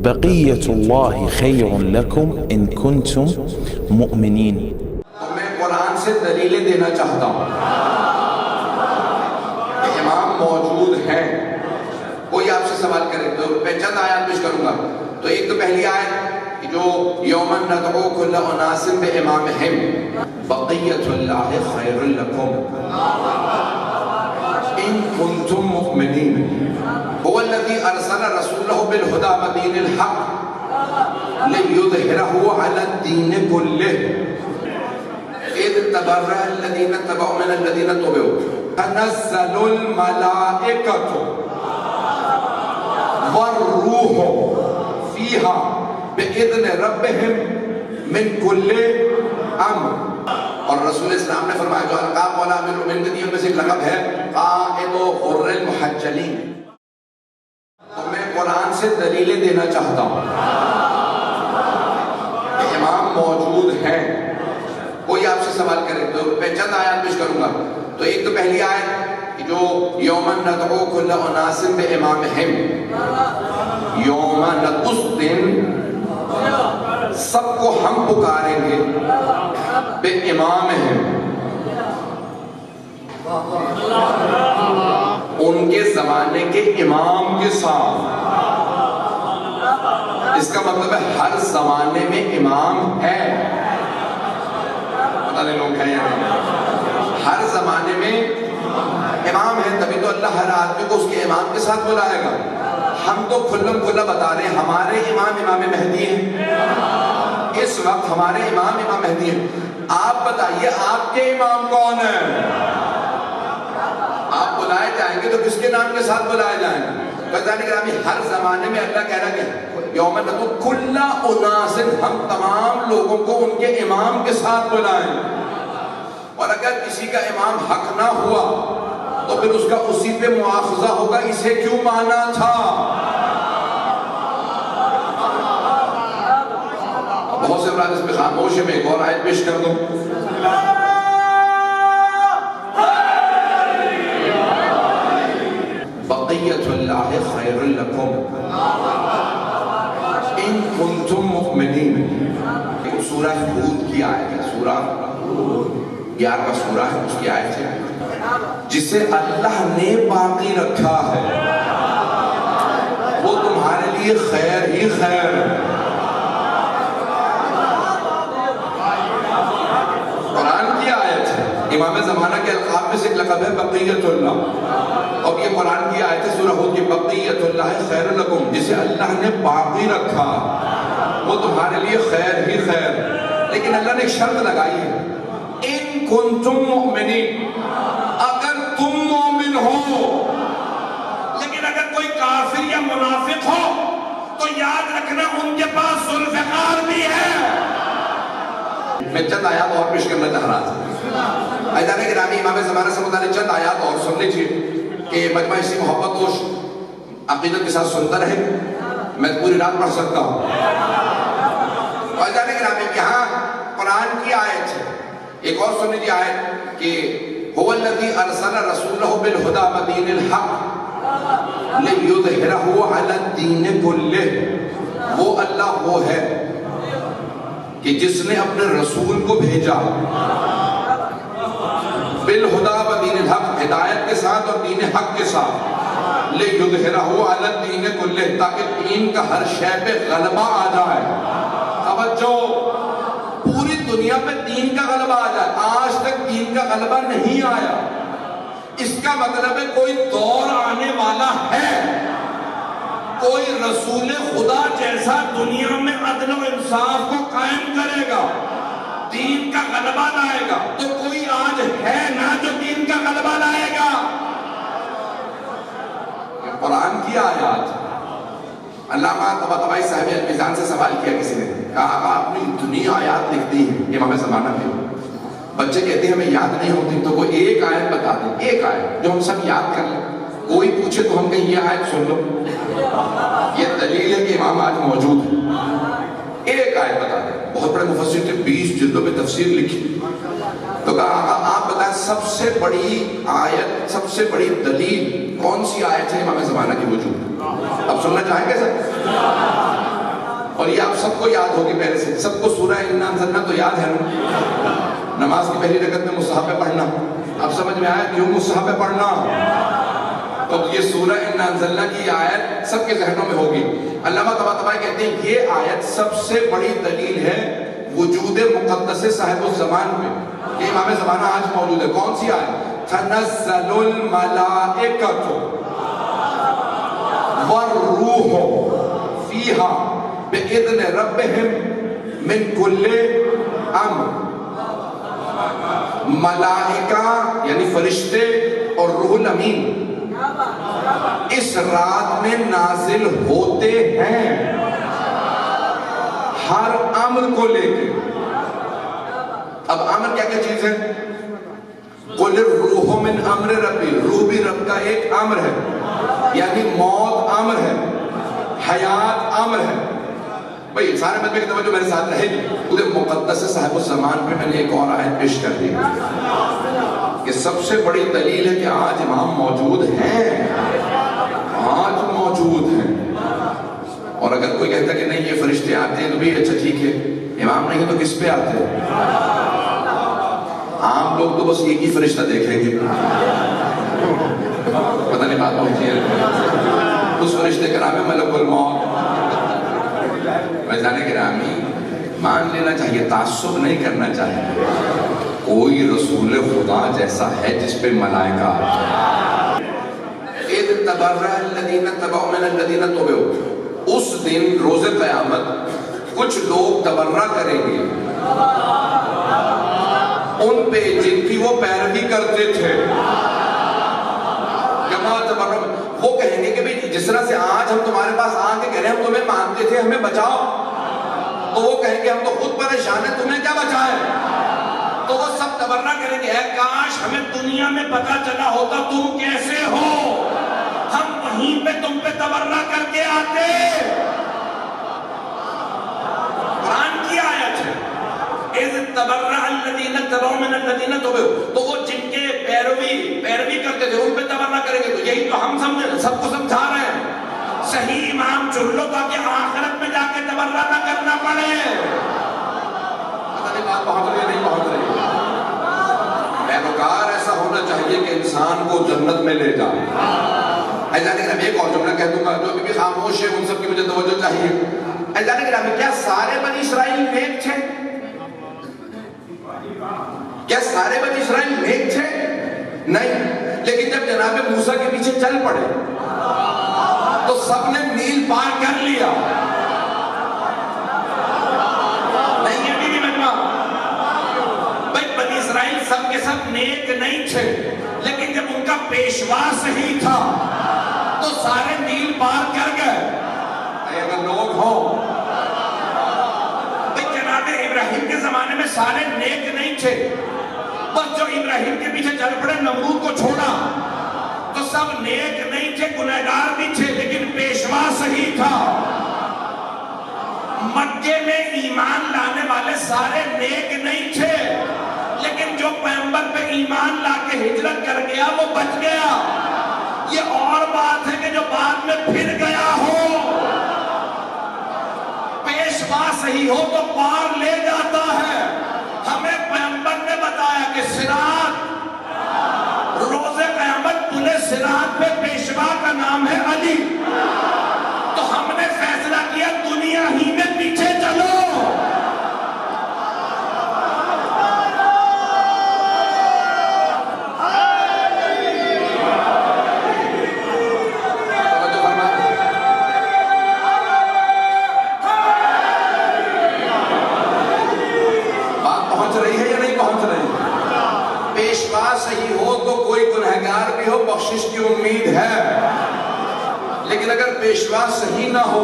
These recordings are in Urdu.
بقية الله خير لكم إن كنتم مؤمنين. میں قرآن سے دلیلیں دینا چاہتا ہوں کہ امام موجود ہیں. کوئی آپ سے سوال کرے تو میں چند آیات پیش کروں گا. تو ایک تو پہلی آیت جو یومن ندعو کل اناس بامامہم بقیۃ اللہ خیر لکم ان کنتم مؤمنین هو الذی ارسل رسولہ بالہدی ودین الحق لیظہرہ علی الدین کلہ اذ تبرأ الذین اتبعوا من الذین اتبعوا تنزل الملائکۃ والروح فیہا بإذن ربہم من کل امر. اور رسول اسلام نے فرمایا جو القاب والا امیر المومنین کے دین میں سے ایک لقب ہے قائد و غر المحجلین. تو میں قرآن سے دلیلیں دینا چاہتا ہوں کہ امام موجود ہیں. کوئی آپ سے سوال کرے تو میں چند آیات پیش کروں گا. تو ایک تو پہلی آیت جو یومن ندعو کل اناس بامامہم یومن اس دن سب کو ہم پکاریں گے بامامہم ان کے زمانے کے امام کے ساتھ. اس کا مطلب ہے ہر زمانے میں امام ہے. پتہ نہیں لوگ ہیں یا نہیں. ہر زمانے میں امام ہے تبھی تو اللہ ہر آدمی کو اس کے امام کے ساتھ بلائے گا. ہم تو کھلم کھلا بتا رہے ہیں ہمارے امام امام مہدی ہیں. اس وقت ہمارے امام امام مہدی ہیں. آپ بتائیے آپ کے امام کون ہیں؟ آپ بلائے جائیں گے تو کس کے نام کے ساتھ بلائے جائیں گے؟ بتانے گرامی ہر زمانے میں اللہ کہہ رہا کہ یومن ندعو کل اناس ہم تمام لوگوں کو ان کے امام کے ساتھ بلائیں. اور اگر کسی کا امام حق نہ ہوا تو پھر اس کا اسی پہ مواخذہ ہوگا اسے کیوں مانا تھا. بہت سے افراد اس میں خاموش ہیں. میں ایک اور آیت پیش کر دوں. بقیۃ اللہ خیر لکم ان کنتم مؤمنین. سورہ ہود کی آیت ہے. سورہ 11واں سورہ ہے. اس کی آیت ہے جسے اللہ نے باقی رکھا ہے وہ تمہارے لیے خیر ہی خیر ہے. قرآن کی آیت ہے. امام زمانہ کے القاب میں سے ایک لقب ہے بقیت اللہ. اور یہ قرآن کی آیت ہے سورہ ہود کی بقیت اللہ خیر لکم جسے اللہ نے باقی رکھا وہ تمہارے لیے خیر ہی خیر. لیکن اللہ نے ایک شرط لگائی ہے ان کنتم مؤمنین اگر تم مومن ہو. لیکن اگر کوئی کافر یا منافق ہو تو یاد رکھنا ان کے پاس ذوالفقار بھی ہے. میں چند آیات اور پیش کرنا چاہ رہا تھا. عزیزان گرامی امام زمانہ سے متعلق چند آیات اور سن لیجیے کہ مجمع اسی محبت و عقیدت کے ساتھ سنتا رہے. میں پوری رات پڑھ سکتا ہوں. عزیزان گرامی یہاں قرآن کی آیت ہے. ایک اور سن لیجیے آیت کہ هو الذی ارسل رسولہ بالہدی ودین الحق لیظہرہ علی الدین کلہ. وہ اللہ وہ ہے کہ جس نے اپنے رسول کو بھیجا بالہدی ودین الحق ہدایت کے ساتھ اور دین حق کے ساتھ لیظہرہ علی الدین کلہ تاکہ دین کا ہر شے پہ غلبہ آ جائے. توجہ پوری دنیا پہ دین کا غلبہ آ جائے. آج تک دین کا غلبہ نہیں آیا. اس کا مطلب ہے کوئی دور آنے والا ہے کوئی رسول خدا جیسا دنیا میں عدل و انصاف کو قائم کرے گا دین کا غلبہ لائے گا. تو کوئی آج ہے نا جو دین کا غلبہ لائے گا. قرآن کی آیات. علامہ طباطبائی صاحب المیزان سے سوال کیا کسی نے کہا آقا آپ نے اتنی آیات لکھ دی ہے امام زمانہ میں. بچے کہتے ہیں ہمیں یاد نہیں ہوتی تو وہ ایک آیت بتا دیں. ایک آیت جو ہم سب یاد کر لیں. کوئی پوچھے تو ہم کہیں یہ آیت سن لو. یہ دلیل ہے کہ امام آج موجود ہے. ایک آیت بتا دیں. بہت بڑے مفسر تھے 20 جلدوں پہ تفسیر لکھی. تو کہا آقا آپ بتائیں سب سے بڑی آیت سب سے بڑی دلیل کون سی آیت ہے امام زمانہ کی وجود. اب سننا چاہیں گے سر؟ اور یہ آپ سب کو یاد ہوگی پہلے سے، سب کو سورہ انا انزلنا تو یاد ہے نا؟ نماز کی پہلی رکعت میں مصحف پڑھنا، اب سمجھ میں آیا کیوں مصحف پڑھنا؟ تو یہ سورہ انا انزلنا کی آیت سب کے ذہنوں میں ہوگی۔ علامہ طباطبائی کہتے ہیں یہ آیت سب سے بڑی دلیل ہے وجود مقدس صاحب الزمان پہ، کہ امام زمانہ آج موجود ہے۔ کون سی آیت؟ تنزل الملائکۃ والروح فیہا بِإِذْنِ رَبِّهِمْ مِنْ كُلِّ امر۔ ملائکہ یعنی فرشتے اور روح الامین اس رات میں نازل ہوتے ہیں ہر امر کو لے کے۔ اب امر کیا کیا چیز ہے؟ قُلِ الرُّوحُ مِنْ أَمْرِ رَبِّي، روح بھی رب کا ایک امر ہے، یعنی موت امر ہے، حیات امر ہے۔ بھئی سارے مطلب کی توجہ میرے ساتھ رہے گی۔ خود مقدس صاحب الزمان پہ میں نے ایک اور آیت پیش کر دی کہ سب سے بڑی دلیل ہے کہ آج امام موجود ہیں، آج موجود ہیں۔ اور اگر کوئی کہتا کہ نہیں یہ فرشتے آتے ہیں تو بھی اچھا ٹھیک ہے، امام نہیں تو کس پہ آتے ہیں؟ عام لوگ تو بس ایک ہی فرشتہ دیکھیں گے، پتہ نہیں بات پہنچی ہے، اس فرشتے کا نام ہے ملک الموت۔ فیضان گرامی مان لینا چاہیے، تعصب نہیں کرنا چاہیے، کوئی رسول خدا جیسا ہے جس پہ ملائکہ اِذْ تَبَرَّأَ الَّذِينَ اتَّبَعُوا مِنَ الَّذِينَ اتَّبَعُوا، اس دن روز قیامت کچھ لوگ تبرہ کریں گے ان پہ جن کی وہ پیروی کرتے تھے۔ وہ کہیں گے کہ بھئی جس طرح سے آج ہم تمہارے پاس آ کے کہہ رہے ہیں ہم تمہیں مانتے تھے ہمیں بچاؤ، تو وہ کہیں گے ہم تو خود پریشان ہیں تمہیں کیا بچائے؟ تو وہ سب تبرہ کریں گے اے کاش ہمیں دنیا میں پتا چلا ہوتا تم کیسے ہو، ہم وہیں پہ تم پہ تبرہ کر کے آتے۔ قرآن کی آیت ہے اِذْ تَبَرَّأَ الَّذِينَ اتَّبَعُوا مِنَ الَّذِينَ اتَّبَعُوا، تو وہ جن کے پیروی کرتے تھے ان پہ تبرہ کریں گے۔ تو یہی تو ہم سب کو سمجھا رہے ہیں، صحیح امام چن لو تاکہ آخرت میں جا کے تبرہ نہ کرنا پڑے۔ پتہ نہیں بات پہنچ رہی ہے نہیں پہنچ رہی؟ پیروکار ایسا ہونا چاہیے کہ انسان کو جنت میں لے جائے۔ ایسا نہیں کہ ایک اور جملہ کہہ دوں گا، جو بھی خاموش ہے ان سب کی مجھے توجہ چاہیے۔ ایسا نہیں کہ کیا سارے بنی اسرائیل نیک تھے؟ کیا سارے بنی اسرائیل نیک تھے؟ نہیں، لیکن جب جناب موسیٰ کے پیچھے چل پڑے تو سب نے نیل پار کر لیا۔ نہیں یہ بھی مجمع بھائی بنی اسرائیل سب کے سب نیک نہیں تھے، لیکن جب ان کا پیشوا صحیح تھا تو سارے نیل پار کر گئے۔ اگر لوگ ہوں بھائی جناب ابراہیم کے زمانے میں سارے نیک نہیں تھے، بس جو ابراہیم کے پیچھے چل پڑے نمرود کو چھوڑا تو سب نیک نہیں تھے، گنہگار بھی تھے، لیکن پیشوا صحیح تھا۔ مکے میں ایمان لانے والے سارے نیک نہیں تھے، لیکن جو پیغمبر پہ ایمان لا کے ہجرت کر گیا وہ بچ گیا۔ یہ اور بات ہے کہ جو بعد میں پھر گیا ہو، پیشوا صحیح ہو تو پار لے جاتا ہے۔ ہمیں پیغمبر نے بتایا کہ صراط، روز قیامت پلے صراط پہ پیشوا کا نام ہے علی، تو ہم نے فیصلہ کیا دنیا ہی میں پیچھے چلو۔ صحیح ہو تو کوئی گنہگار بھی ہو بخشش کی امید ہے، لیکن اگر پیشوا صحیح نہ ہو،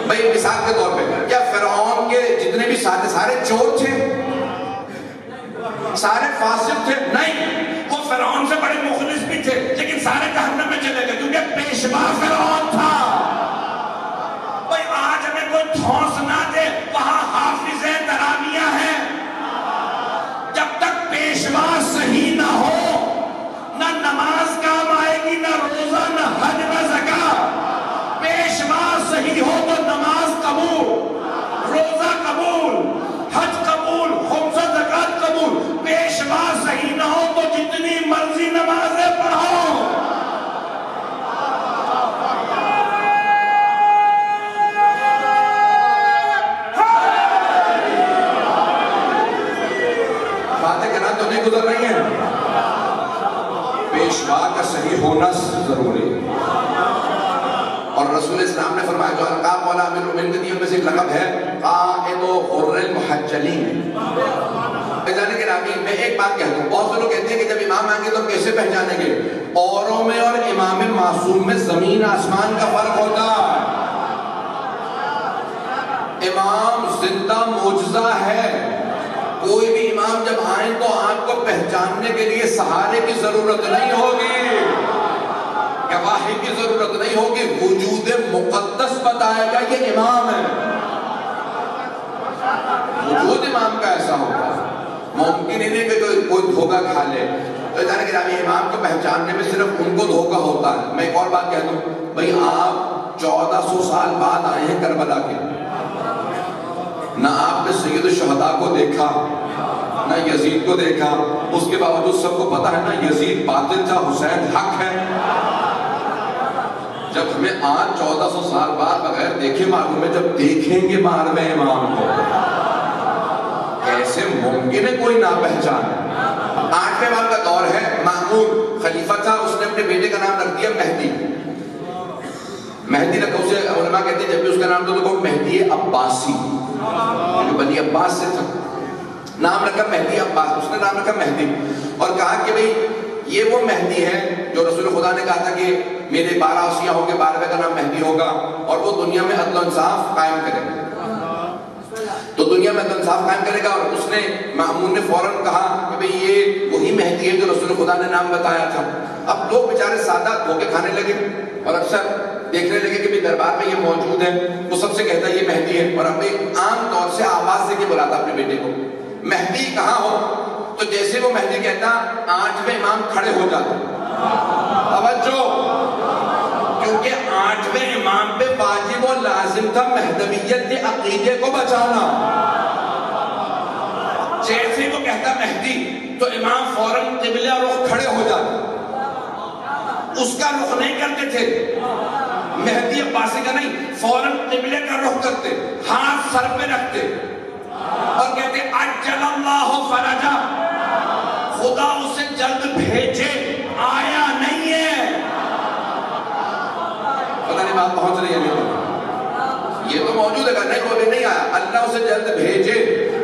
بھئی مثال کے طور پہ کیا فرعون کے جتنے بھی سارے چور تھے، سارے فاسق تھے؟ نہیں، وہ فرعون سے بڑے مخلص بھی تھے، لیکن سارے جہنم میں چلے گئے کیونکہ پیشوا فرعون تھا۔ بھئی آج ہمیں کوئی دھونس نہ دے، وہاں حافظ تراویح ہے، جب تک پیشوا صحیح نہ ہو نہ نماز کام آئے گی، نہ روزہ، نہ حج، نہ زکاۃ۔ رسول اسلام نے فرمایا جو القاب مولا امیر المومنین کے دین میں سے ایک لقب ہے قائد غر المحجلین. پہچانے کے نامی میں ایک بات کہہ دوں, بہت سے لوگ کہتے ہیں کہ جب امام آئیں گے تو کیسے پہچانیں گے؟ اوروں میں اور امام معصوم میں زمین آسمان کا فرق ہوتا ہے. امام زندہ معجزہ ہے. کوئی بھی امام جب آئیں تو آپ کو پہچاننے کے لیے سہارے کی ضرورت نہیں ہوگی, گواہی کی ضرورت نہیں ہوگی, وجود مقدس بتائے گا یہ امام ہے. وجود امام کا ایسا ہوگا, ممکن ہی نہیں کہ کوئی دھوکہ کھا لے. تو جانے کہ امام کو پہچاننے میں صرف ان کو دھوکہ ہوتا ہے. میں ایک اور بات کہہ دوں, بھئی آپ 1400 سال بعد آئے ہیں کربلا کے, نہ آپ نے سید الشہداء کو دیکھا نہ یزید کو دیکھا, اس کے باوجود سب کو پتا ہے نا یزید باطل تھا, حسین حق ہے. جب ہمیں آج 1400 سال بعد بغیر دیکھے معلوم ہے, جب دیکھیں گے ماروے امام کو کیسے ممکن ہے کوئی نہ پہچان. 8ویں امام کا دور ہے, مامون خلیفہ تھا, اس نے اپنے بیٹے کا نام رکھ دیا مہدی. مہدی رکھا, اسے علماء کہتے ہیں جب بھی اس کا نام تو وہ مہدی عباسی, بنی عباس سے تھا, نام رکھا مہدی عباس. اس نے نام رکھا مہدی اور کہا کہ بھئی یہ وہ مہدی ہے جو رسول خدا نے کہا تھا کہ میرے 12 اوصیاء ہوں گے, 12ویں کا نام مہدی ہوگا اور وہ دنیا میں عدل و انصاف قائم کرے گا. تو دنیا میں عدل و انصاف قائم کرے گا. اور اس نے مامون نے فوراً کہا کہ بھئی یہ وہی مہدی ہے جو رسول خدا نے نام بتایا تھا. اب لوگ بیچارے سادہ دھوکے کھانے لگے اور اکثر دیکھنے لگے کہ بھی دربار میں یہ موجود ہے, وہ سب سے کہتا ہے یہ مہدی ہے, اور اپنے عام طور سے آواز سے کے بلاتا اپنے بیٹے کو مہدی کہاں ہو. تو جیسے وہ مہدی کہتا 8ویں امام کھڑے ہو جاتے. توجہ, کیونکہ 8ویں امام پہ واجب و لازم تھا مہدویت کے عقیدے کو بچانا. جیسے وہ کہتا مہدی تو امام فوراً قبلہ رخ کھڑے ہو جاتے. اس کا رخ نہیں کرتے تھے, مہدی عباسی کا نہیں, فوراً قبلے کا رخ کرتے, ہاتھ سر پہ رکھتے اور کہتے عجل اللہ فرجہ, خدا اسے جلد بھیجے, آیا نہیں ہے. پتہ نہیں بات پہنچ رہی ہے, یہ تو موجود ہے, نہیں وہ بھی نہیں آیا, اللہ اسے جلد بھیجے.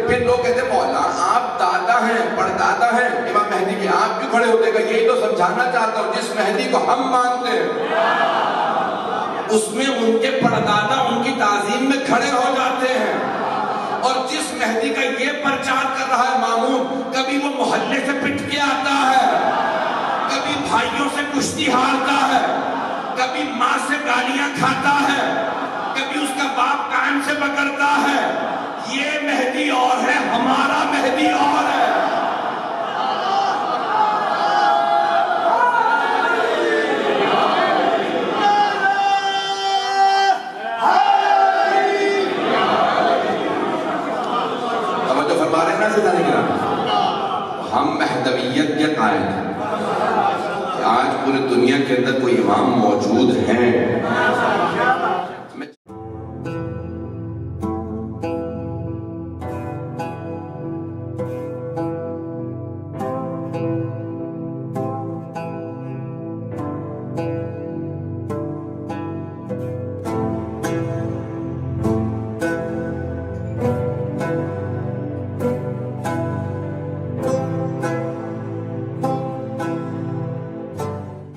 پھر لوگ کہتے مولا آپ دادا ہیں, پردادا ہیں امام مہدی کی, آپ کیوں کھڑے ہوتے گا؟ یہی تو سمجھانا چاہتا ہوں, جس مہدی کو ہم مانتے ہیں اس میں ان کے پردادا ان کی تعظیم میں کھڑے ہو جاتے ہیں. اور جس مہدی کا یہ پرچار کر رہا ہے مامون, کبھی وہ محلے سے پٹ کے آتا ہے, کبھی بھائیوں سے کشتی ہارتا ہے, کبھی ماں سے گالیاں کھاتا ہے, کبھی اس کا باپ کان سے پکڑتا ہے. یہ مہدی اور ہے, ہمارا مہدی اور ہے. ہم مہدویت کے قائل ہیں. آج پوری دنیا کے اندر کوئی امام موجود ہیں